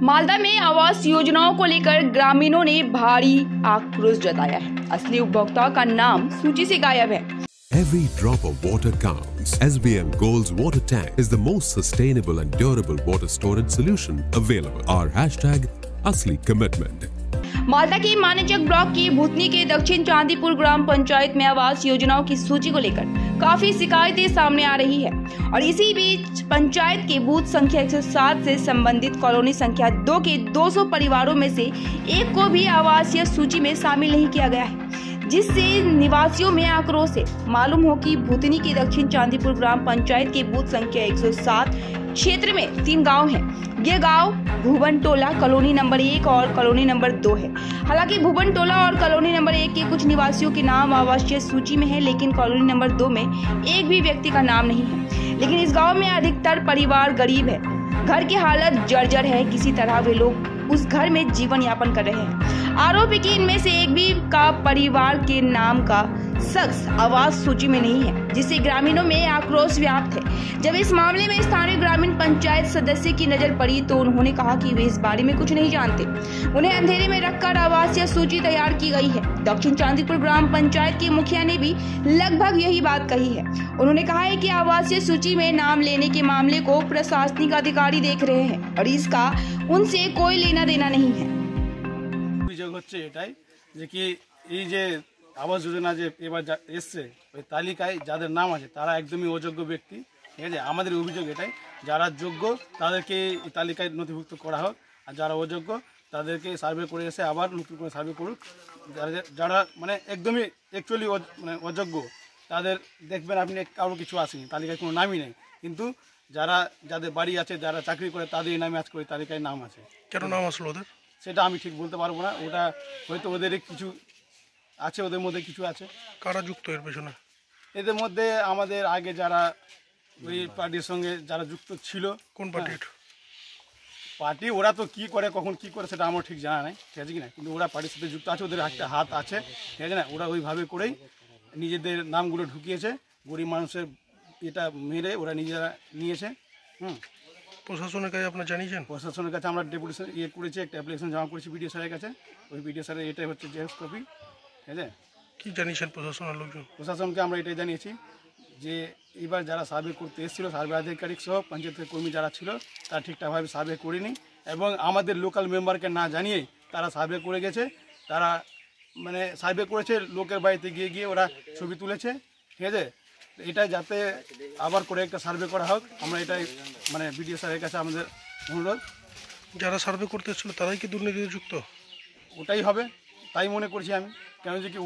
मालदा में आवास योजनाओं को लेकर ग्रामीणों ने भारी आक्रोश जताया है। असली उपभोक्ताओं का नाम सूची से गायब है। Every drop of water counts. SBM Gold's water tank is the most sustainable and durable water storage solution available. Our hashtag Asli Commitment. Malda के मानेचक ब्लॉक की भूतनी के दक्षिण चांदीपुर ग्राम पंचायत में आवास योजनाओं की सूची को लेकर काफी शिकायतें सामने आ रही है और इसी बीच पंचायत के बूथ संख्या 107 से संबंधित कॉलोनी संख्या 2 के 200 परिवारों में से एक को भी आवासीय सूची में शामिल नहीं किया गया है, जिससे निवासियों में आक्रोश है। मालूम हो कि भूतनी के दक्षिण चांदीपुर ग्राम पंचायत के बूथ संख्या 107 क्षेत्र में 3 गांव हैं। ये गांव भुवन टोला, कॉलोनी नंबर 1 और कॉलोनी नंबर 2 है। हालांकि भुवन टोला और कॉलोनी नंबर 1 के कुछ निवासियों के नाम आवासीय सूची में है, लेकिन कॉलोनी नंबर 2 में एक भी व्यक्ति का नाम नहीं है। लेकिन इस गाँव में अधिकतर परिवार गरीब है, घर की हालत जर्जर है। किसी तरह वे लोग उस घर में जीवन यापन कर रहे हैं। आरोप है कि इनमें से एक भी का परिवार के नाम का शख्स आवास सूची में नहीं है, जिससे ग्रामीणों में आक्रोश व्याप्त है। जब इस मामले में स्थानीय ग्रामीण पंचायत सदस्य की नजर पड़ी तो उन्होंने कहा कि वे इस बारे में कुछ नहीं जानते। उन्हें अंधेरे में रखकर आवासीय सूची तैयार की गई है। दक्षिण चांदीपुर ग्राम पंचायत के मुखिया ने भी लगभग यही बात कही है। उन्होंने कहा है कि आवासीय सूची में नाम लेने के मामले को प्रशासनिक अधिकारी देख रहे हैं और इसका उनसे कोई लेना देना नहीं है। आवास योजना যে এবার এসছে ওই তালিকায় যাদের নাম আছে তারা একদমই অযোগ্য ব্যক্তি। ঠিক আছে, আমাদের অভিযোগ এটাই, যারা যোগ্য তাদেরকে এই তালিকায় নথিভুক্ত করা হোক, আর যারা অযোগ্য তাদেরকে সার্ভে করে এসে আবার নতুন করে সার্ভে করুক। যারা মানে একদমই অ্যাকচুয়ালি মানে অযোগ্য তাদের দেখবেন আপনি কারো কিছু আসেনি, তালিকায় কোনো নামই নেই, কিন্তু যাদের বাড়ি আছে, যারা চাকরি করে তাদের নামে আজকে ওই তালিকায় নাম আছে। কেন নাম আসলো ওদের সেটা আমি ঠিক বলতে পারবো না। ওটা হয়তো ওদের কিছু আছে, ওদের মধ্যে কিছু আছে। কারা যুক্ত এর পেছনে? এদের মধ্যে আমাদের আগে যারা ওই পার্টির সঙ্গে যারা যুক্ত ছিল। কোন পার্টি ওরা তো কি করে কখন কি করে সেটা আমার ঠিক জানা নাই, ঠিক আছে কি না, কিন্তু ওরা পার্টির সাথে যুক্ত আছে, ওদের একটা হাত আছে, ঠিক আছে না। ওরা ওইভাবে করেই নিজেদের নামগুলো ঢুকিয়েছে, গরিব মানুষের এটা মেরে ওরা নিজেরা নিয়েছে। প্রশাসনের কাছে আপনারা জানিয়েছেন? প্রশাসনের কাছে আমরা ডেপুটেশন করেছি, একটা অ্যাপ্লিকেশন জমা করেছি বিডিও স্যারের কাছে। ওই বিডিও স্যারের এটাই হচ্ছে জেরক্স কপি। ঠিক আছে, কি জানিয়েছেন প্রশাসনের লোকজন? প্রশাসনকে আমরা এটাই জানিয়েছি যে এবার যারা সার্ভে করতে এসেছিল, সার্ভে আধিকারিক সহ পঞ্চায়েতের কর্মী যারা ছিল তারা ঠিকঠাকভাবে সার্ভে করেনি এবং আমাদের লোকাল মেম্বারকে না জানিয়ে তারা সার্ভে করে গেছে। তারা মানে সার্ভে করেছে, লোকের বাড়িতে গিয়ে গিয়ে ওরা ছবি তুলেছে। ঠিক আছে, এটা যাতে আবার করে একটা সার্ভে করা হোক, আমরা এটাই মানে বিডিও স্যারের কাছে আমাদের অনুরোধ। যারা সার্ভে করতে এসেছিল তারাই কি দুর্নীতিতে যুক্ত? ওটাই হবে তাই মনে করছি আমি, কেন যে কি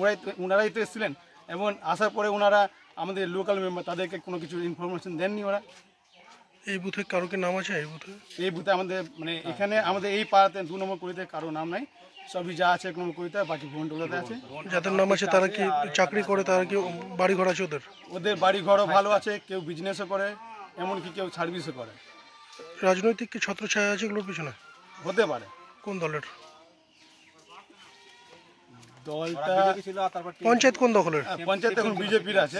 ওনারাই তো এসেছিলেন এবং আসার পরে ওনারা আমাদের লোকাল মেম্বার তাদেরকে কোনো কিছু ইনফরমেশন দেননি। ওরা এই বুথে কারো কি নাম আছে? এই বুথে আমাদের মানে এখানে আমাদের এই পাড়াতে 2 নম্বর করিতে কারো নাম নাই, সবই যা আছে 1 নম্বর করিতে, বাকি ভুবন টোলাতে আছে। যাদের নাম আছে তারা কি চাকরি করে? তারা কি বাড়ি ঘর আছে? ওদের বাড়ি ঘরও ভালো আছে, কেউ বিজনেসও করে, এমনকি কেউ সার্ভিসও করে। রাজনৈতিক কি ছত্রছায়া আছে এগুলোর পিছনে? হতে পারে। কোন দলের? পঞ্চায়েত কোন দখলের? পঞ্চায়েত এখন বিজেপির আছে।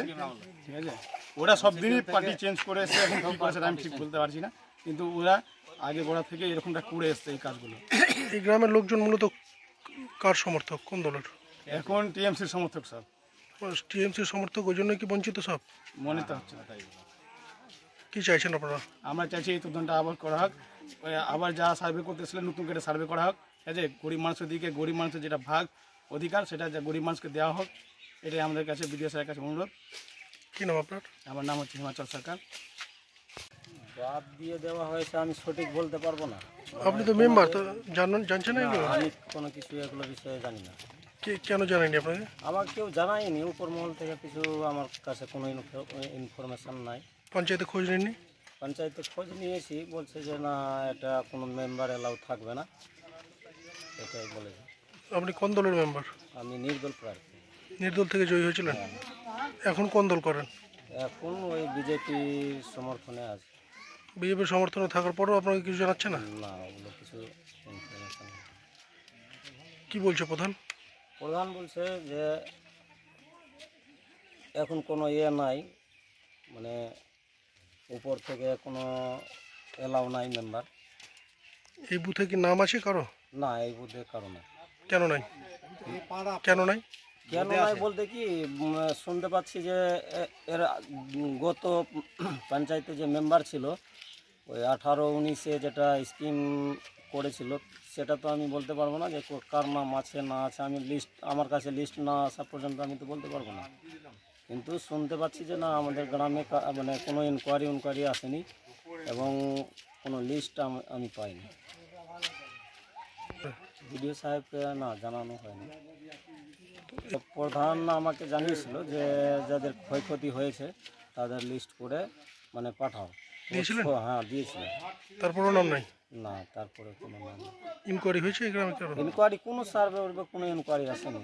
ঠিক আছে, ওরা সব দিনই পার্টি চেঞ্জ করে এসছে, এখন কি করেছে আমি ঠিক বলতে পারছি না, কিন্তু ওরা আগে গোড়া থেকে এরকমটা করে এসছে এই কাজগুলো। এই গ্রামের লোকজন মূলত কার সমর্থক? কোন দলের? এখন টিএমসির সমর্থক সব। টিএমসির সমর্থক, ওই জন্য কি বঞ্চিত সব? মনে তো হচ্ছে না। তাই কি চাইছেন আপনারা? আমরা চাইছি এই তদন্তটা আবার করা হোক, আবার যারা সার্ভে করতেছিলেন নতুন করে সার্ভে করা হোক। ঠিক আছে, গরিব মানুষের দিকে, গরিব মানুষের যেটা ভাগ অধিকার সেটা যা গরিব মানুষকে দেওয়া হোক, এটাই আমাদের কাছে বিডিও স্যারের কাছে অনুরোধ। কী নাম আপনার? আমার নাম হচ্ছে হিমাচল সরকার। বাদ দিয়ে দেওয়া হয়েছে আমি সঠিক বলতে পারবো না। আপনি তো মেম্বার, তো জানছেন না এগুলো? আমি কোনো কিছু এগুলো বিষয়ে জানি না। কেন জানায়নি আপনাকে? আমার কেউ জানায়নি, উপর মহল থেকে কিছু আমার কাছে কোনো ইনফরমেশান নাই। পঞ্চায়েতে খোঁজ নেননি? পঞ্চায়েতে খোঁজ নিয়েছি, বলছে যে না এটা কোনো মেম্বার এলাও থাকবে না, এটাই বলেছে। আপনি কোন দলের মেম্বার? আমি নির্দল প্রার্থী। নির্দল থেকে জয়ী হয়েছিলেন? এখন কোন দল করেন? এখন ওই বিজেপি সমর্থনে আছে। বিজেপির সমর্থনে থাকার পরেও আপনাকে কিছু জানাচ্ছে না? না, ওগুলো কিছু ইনফরমেশন। কি বলছে প্রধান? প্রধান বলছে যে এখন কোনো নাই, মানে উপর থেকে কোনো এলাও নাই মেম্বার, এই বুথে কি নাম আছে কারো? না, এই বুথে কারণে কেন নাই? কেন নাই? কেন নাই বলতে কি শুনতে পাচ্ছি যে এর গত পঞ্চায়েতে যে মেম্বার ছিল ওই 18-19-এ যেটা স্কিম করেছিল সেটা তো আমি বলতে পারবো না যে কার নাম আছে না আছে। আমি আমার কাছে লিস্ট না আসা পর্যন্ত আমি তো বলতে পারবো না। কিন্তু শুনতে পাচ্ছি যে না আমাদের গ্রামে মানে কোনো ইনকোয়ারি আসেনি এবং কোনো লিস্ট আমি পাইনি। বিডিও সাহেবকে না জানানো হয়নি। প্রধান আমাকে জানিয়েছিল যে যাদের ক্ষয়ক্ষতি হয়েছে তাদের লিস্ট করে মানে পাঠাও। দিয়েছিলেন? হ্যাঁ দিয়েছিলেন। তারপরও নাম নাই? না, তারপরে কোনো নাম নেই। ইনকোয়ারি হয়েছে এই গ্রামে কারো? ইনকোয়ারি কোনো সার্ভে বা কোনো ইনকোয়ারি আসেনি।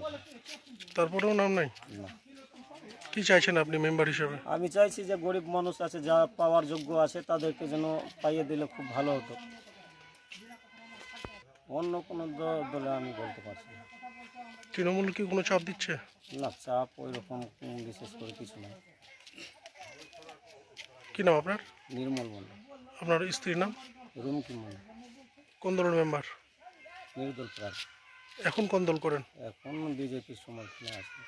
তারপরেও নাম নাই? না। কি চাইছেন আপনি মেম্বার হিসেবে? আমি চাইছি যে গরিব মানুষ আছে যা পাওয়ার যোগ্য আছে তাদেরকে যেন পাইয়ে দিলে খুব ভালো হতো। অন্য কোনো দলে আমি বলতে পারছি না। তৃণমূল কি কোনো চাপ দিচ্ছে? না, চাপ ওই রকম বিশেষ করে কিছু না। কি নাম আপনার? নির্মল মন্ডল। আপনার স্ত্রীর নাম? রুমকি মন্ডল। কোন দলের মেম্বার? নির্দল প্রার্থী। এখন কোন দল করেন? এখন বিজেপির সমর্থনে আছে।